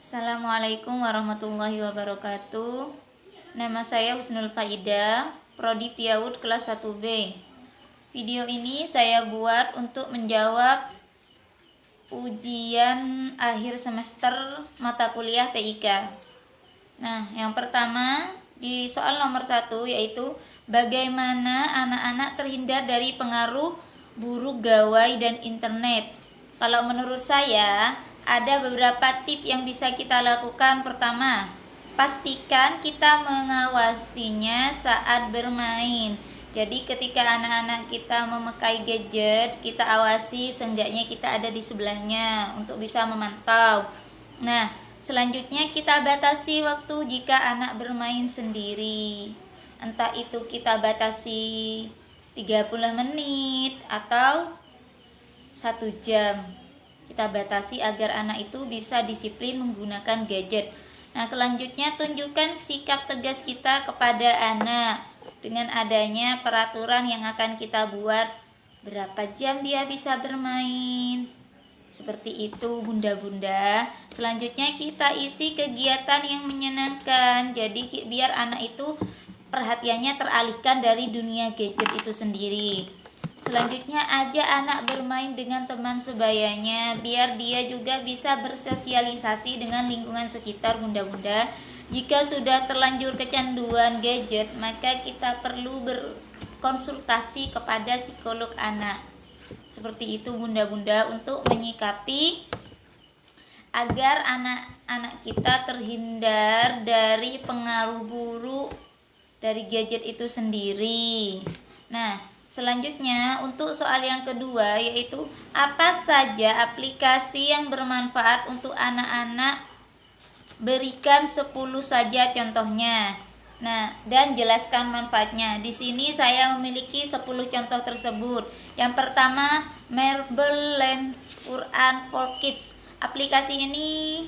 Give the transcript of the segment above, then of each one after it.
Assalamualaikum warahmatullahi wabarakatuh. Nama saya Husnul Faidah, Prodi PIAUD kelas 1B. Video ini saya buat untuk menjawab ujian akhir semester mata kuliah TIK. Nah, yang pertama di soal nomor 1 yaitu bagaimana anak-anak terhindar dari pengaruh buruk gawai dan internet. Kalau menurut saya ada beberapa tips yang bisa kita lakukan. Pertama, pastikan kita mengawasinya saat bermain. Jadi ketika anak-anak kita memakai gadget, kita awasi, seenggaknya kita ada di sebelahnya untuk bisa memantau. Nah, selanjutnya kita batasi waktu jika anak bermain sendiri. Entah itu kita batasi 30 menit atau 1 jam. Kita batasi agar anak itu bisa disiplin menggunakan gadget. Nah, selanjutnya tunjukkan sikap tegas kita kepada anak dengan adanya peraturan yang akan kita buat, berapa jam dia bisa bermain. Seperti itu bunda-bunda. Selanjutnya kita isi kegiatan yang menyenangkan. Jadi biar anak itu perhatiannya teralihkan dari dunia gadget itu sendiri. Selanjutnya ajak anak bermain dengan teman sebayanya biar dia juga bisa bersosialisasi dengan lingkungan sekitar bunda-bunda. Jika sudah terlanjur kecanduan gadget, maka kita perlu berkonsultasi kepada psikolog anak. Seperti itu bunda-bunda untuk menyikapi agar anak-anak kita terhindar dari pengaruh buruk dari gadget itu sendiri. Nah, selanjutnya untuk soal yang kedua yaitu apa saja aplikasi yang bermanfaat untuk anak-anak, berikan 10 saja contohnya. Nah, dan jelaskan manfaatnya. Di sini saya memiliki 10 contoh tersebut. Yang pertama, Marble Lens Quran for Kids. Aplikasi ini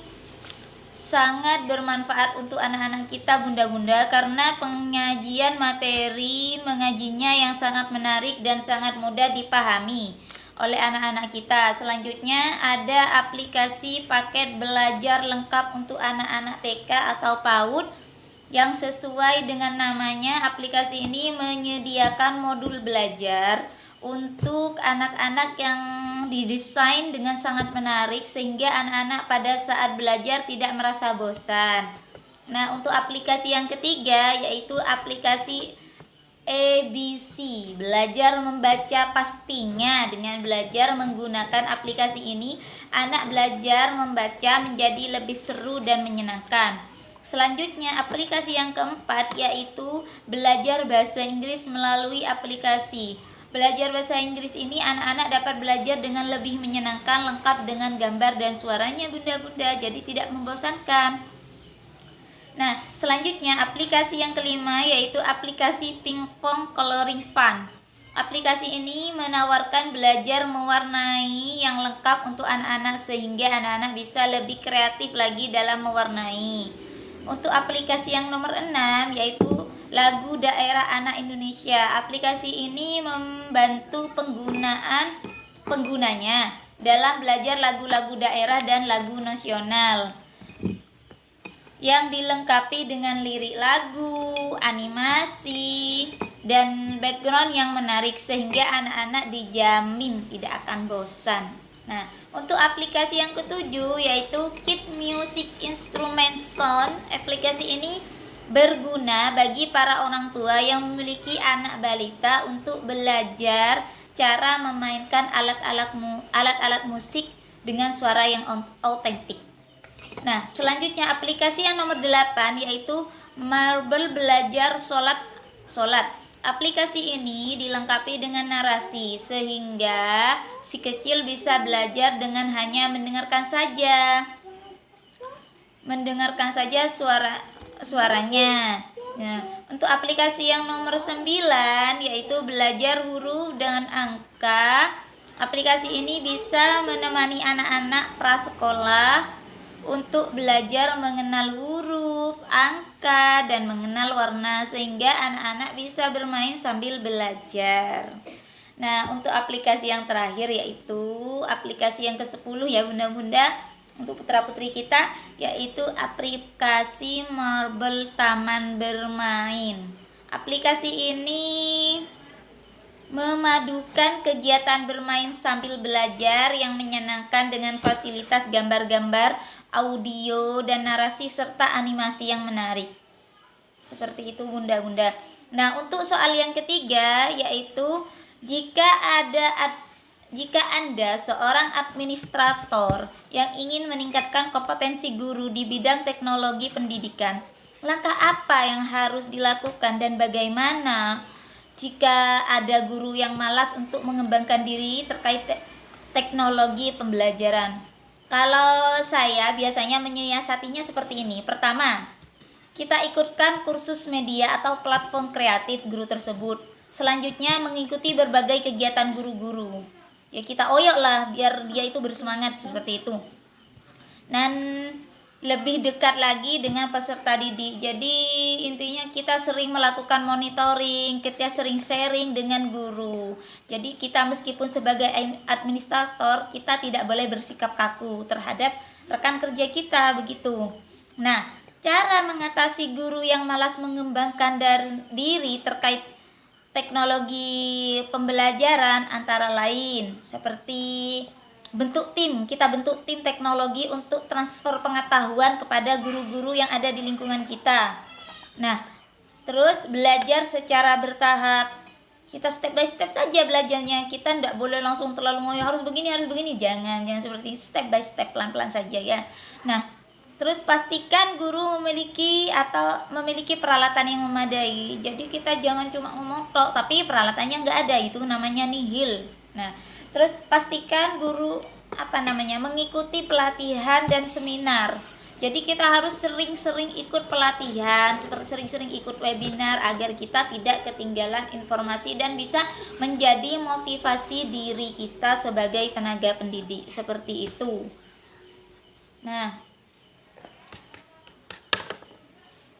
sangat bermanfaat untuk anak-anak kita bunda-bunda karena penyajian materi mengajinya yang sangat menarik dan sangat mudah dipahami oleh anak-anak kita. Selanjutnya ada aplikasi paket belajar lengkap untuk anak-anak TK atau PAUD yang sesuai dengan namanya. Aplikasi ini menyediakan modul belajar untuk anak-anak yang didesain dengan sangat menarik sehingga anak-anak pada saat belajar tidak merasa bosan. Nah, untuk aplikasi yang ketiga yaitu aplikasi ABC, belajar membaca pastinya. Dengan belajar menggunakan aplikasi ini, anak belajar membaca menjadi lebih seru dan menyenangkan. Selanjutnya aplikasi yang keempat yaitu belajar bahasa Inggris melalui aplikasi. Belajar bahasa Inggris ini anak-anak dapat belajar dengan lebih menyenangkan, lengkap dengan gambar dan suaranya bunda-bunda, jadi tidak membosankan. Nah, selanjutnya aplikasi yang kelima yaitu aplikasi Pingpong Coloring Fun. Aplikasi ini menawarkan belajar mewarnai yang lengkap untuk anak-anak sehingga anak-anak bisa lebih kreatif lagi dalam mewarnai. Untuk aplikasi yang nomor 6 yaitu Lagu Daerah Anak Indonesia. Aplikasi ini membantu penggunanya dalam belajar lagu-lagu daerah dan lagu nasional yang dilengkapi dengan lirik lagu, animasi, dan background yang menarik sehingga anak-anak dijamin tidak akan bosan. Nah, untuk aplikasi yang ketujuh yaitu Kid Music Instrument Sound. Aplikasi ini berguna bagi para orang tua yang memiliki anak balita untuk belajar cara memainkan alat-alat musik dengan suara yang autentik. Nah, selanjutnya aplikasi yang nomor 8 yaitu Marble Belajar Sholat. Aplikasi ini dilengkapi dengan narasi sehingga si kecil bisa belajar dengan hanya mendengarkan saja suaranya. Nah, untuk aplikasi yang nomor 9 yaitu belajar huruf dengan angka. Aplikasi ini bisa menemani anak-anak prasekolah untuk belajar mengenal huruf, angka, dan mengenal warna sehingga anak-anak bisa bermain sambil belajar. Nah, untuk aplikasi yang terakhir yaitu aplikasi yang ke-10 ya bunda-bunda, untuk putra-putri kita, yaitu aplikasi Marble Taman Bermain. Aplikasi ini memadukan kegiatan bermain sambil belajar yang menyenangkan dengan fasilitas gambar-gambar, audio, dan narasi serta animasi yang menarik. Seperti itu Bunda-bunda. Nah, untuk soal yang ketiga yaitu jika Anda seorang administrator yang ingin meningkatkan kompetensi guru di bidang teknologi pendidikan, langkah apa yang harus dilakukan dan bagaimana jika ada guru yang malas untuk mengembangkan diri terkait teknologi pembelajaran? Kalau saya biasanya menyiasatinya seperti ini. Pertama, kita ikutkan kursus media atau platform kreatif guru tersebut. Selanjutnya, mengikuti berbagai kegiatan guru-guru. Ya kita oyok lah biar dia itu bersemangat seperti itu. Dan lebih dekat lagi dengan peserta didik. Jadi intinya kita sering melakukan monitoring, kita sering sharing dengan guru. Jadi kita meskipun sebagai administrator, kita tidak boleh bersikap kaku terhadap rekan kerja kita begitu. Nah, cara mengatasi guru yang malas mengembangkan diri terkait teknologi pembelajaran antara lain seperti kita bentuk tim teknologi untuk transfer pengetahuan kepada guru-guru yang ada di lingkungan kita. Nah, terus belajar secara bertahap. Kita step by step saja belajarnya. Kita tidak boleh langsung terlalu ngoyo harus begini. Jangan seperti step by step, pelan-pelan saja ya. Nah, terus pastikan guru memiliki peralatan yang memadai. Jadi kita jangan cuma ngomong tok tapi peralatannya nggak ada, itu namanya nihil. Nah, terus pastikan guru mengikuti pelatihan dan seminar. Jadi kita harus sering-sering ikut pelatihan, seperti sering-sering ikut webinar agar kita tidak ketinggalan informasi dan bisa menjadi motivasi diri kita sebagai tenaga pendidik, seperti itu. Nah,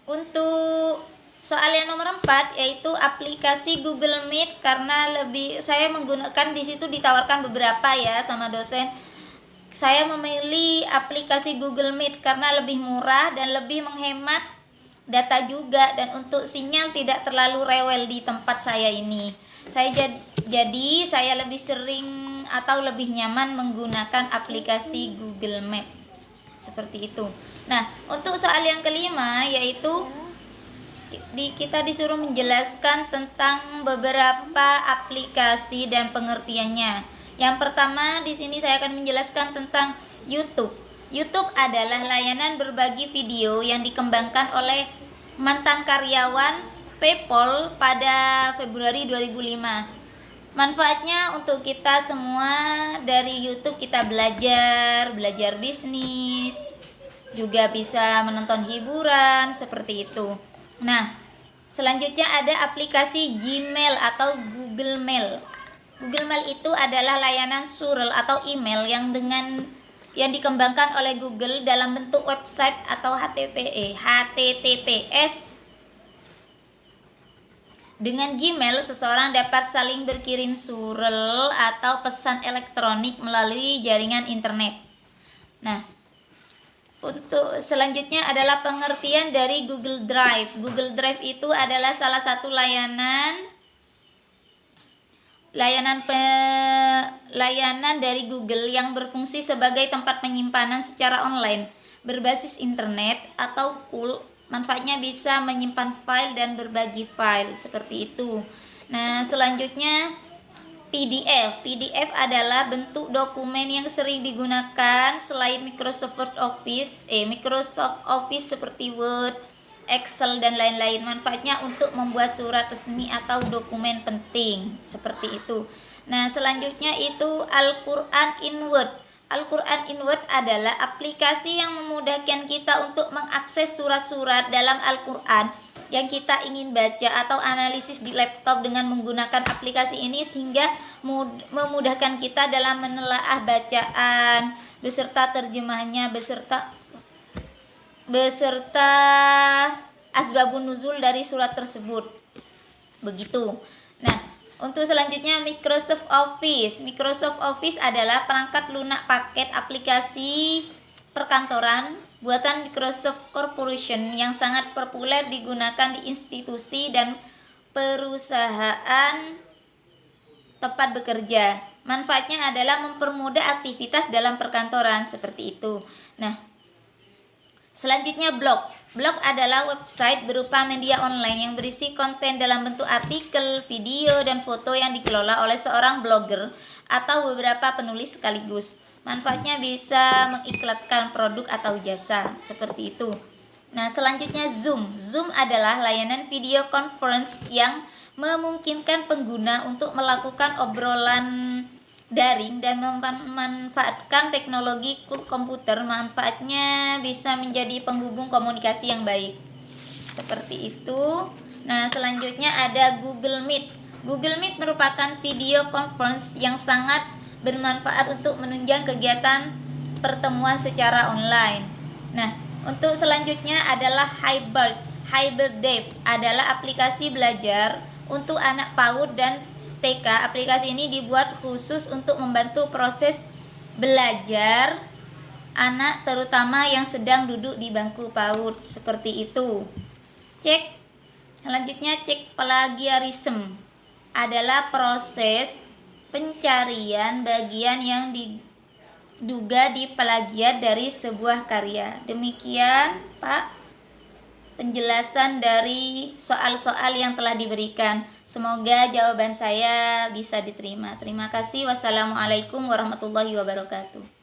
untuk soal yang nomor 4 yaitu aplikasi Google Meet, karena saya menggunakan di situ ditawarkan beberapa ya sama dosen. Saya memilih aplikasi Google Meet karena lebih murah dan lebih menghemat data juga, dan untuk sinyal tidak terlalu rewel di tempat saya ini. Jadi saya lebih sering atau lebih nyaman menggunakan aplikasi Google Meet. Seperti itu. Nah, untuk soal yang kelima yaitu kita disuruh menjelaskan tentang beberapa aplikasi dan pengertiannya. Yang pertama di sini saya akan menjelaskan tentang YouTube. YouTube adalah layanan berbagi video yang dikembangkan oleh mantan karyawan PayPal pada Februari 2005. Manfaatnya untuk kita semua, dari YouTube kita belajar bisnis, juga bisa menonton hiburan seperti itu. Nah, selanjutnya ada aplikasi Gmail atau Google Mail. Google Mail itu adalah layanan surel atau email yang dikembangkan oleh Google dalam bentuk website atau HTTPS. Dengan Gmail, seseorang dapat saling berkirim surel atau pesan elektronik melalui jaringan internet. Nah, untuk selanjutnya adalah pengertian dari Google Drive. Google Drive itu adalah salah satu layanan dari Google yang berfungsi sebagai tempat penyimpanan secara online berbasis internet atau pool. Manfaatnya bisa menyimpan file dan berbagi file seperti itu. Nah, selanjutnya PDF. PDF adalah bentuk dokumen yang sering digunakan selain Microsoft Office seperti Word, Excel dan lain-lain. Manfaatnya untuk membuat surat resmi atau dokumen penting seperti itu. Nah, selanjutnya itu Al-Quran in Word. Al-Quran in Word adalah aplikasi yang memudahkan kita untuk mengakses surat-surat dalam Al-Quran yang kita ingin baca atau analisis di laptop dengan menggunakan aplikasi ini, sehingga memudahkan kita dalam menelaah bacaan beserta terjemahnya beserta asbabun nuzul dari surat tersebut. Begitu. Nah, untuk selanjutnya Microsoft Office. Microsoft Office adalah perangkat lunak paket aplikasi perkantoran buatan Microsoft Corporation yang sangat populer digunakan di institusi dan perusahaan tempat bekerja. Manfaatnya adalah mempermudah aktivitas dalam perkantoran seperti itu. Nah, selanjutnya blog. Blog adalah website berupa media online yang berisi konten dalam bentuk artikel, video, dan foto yang dikelola oleh seorang blogger atau beberapa penulis sekaligus. Manfaatnya bisa mengiklankan produk atau jasa, seperti itu. Nah, selanjutnya Zoom. Zoom adalah layanan video conference yang memungkinkan pengguna untuk melakukan obrolan daring dan memanfaatkan teknologi komputer. Manfaatnya bisa menjadi penghubung komunikasi yang baik. Seperti itu. Nah, selanjutnya ada Google Meet. Google Meet merupakan video conference yang sangat bermanfaat untuk menunjang kegiatan pertemuan secara online. Nah, untuk selanjutnya adalah Hybrid. Hybrid adalah aplikasi belajar untuk anak PAUD dan TK. Aplikasi ini dibuat khusus untuk membantu proses belajar anak terutama yang sedang duduk di bangku PAUD, seperti itu. Selanjutnya cek plagiarisme adalah proses pencarian bagian yang diduga diplagiat dari sebuah karya. Demikian, Pak, penjelasan dari soal-soal yang telah diberikan. Semoga jawaban saya bisa diterima. Terima kasih. Wassalamualaikum warahmatullahi wabarakatuh.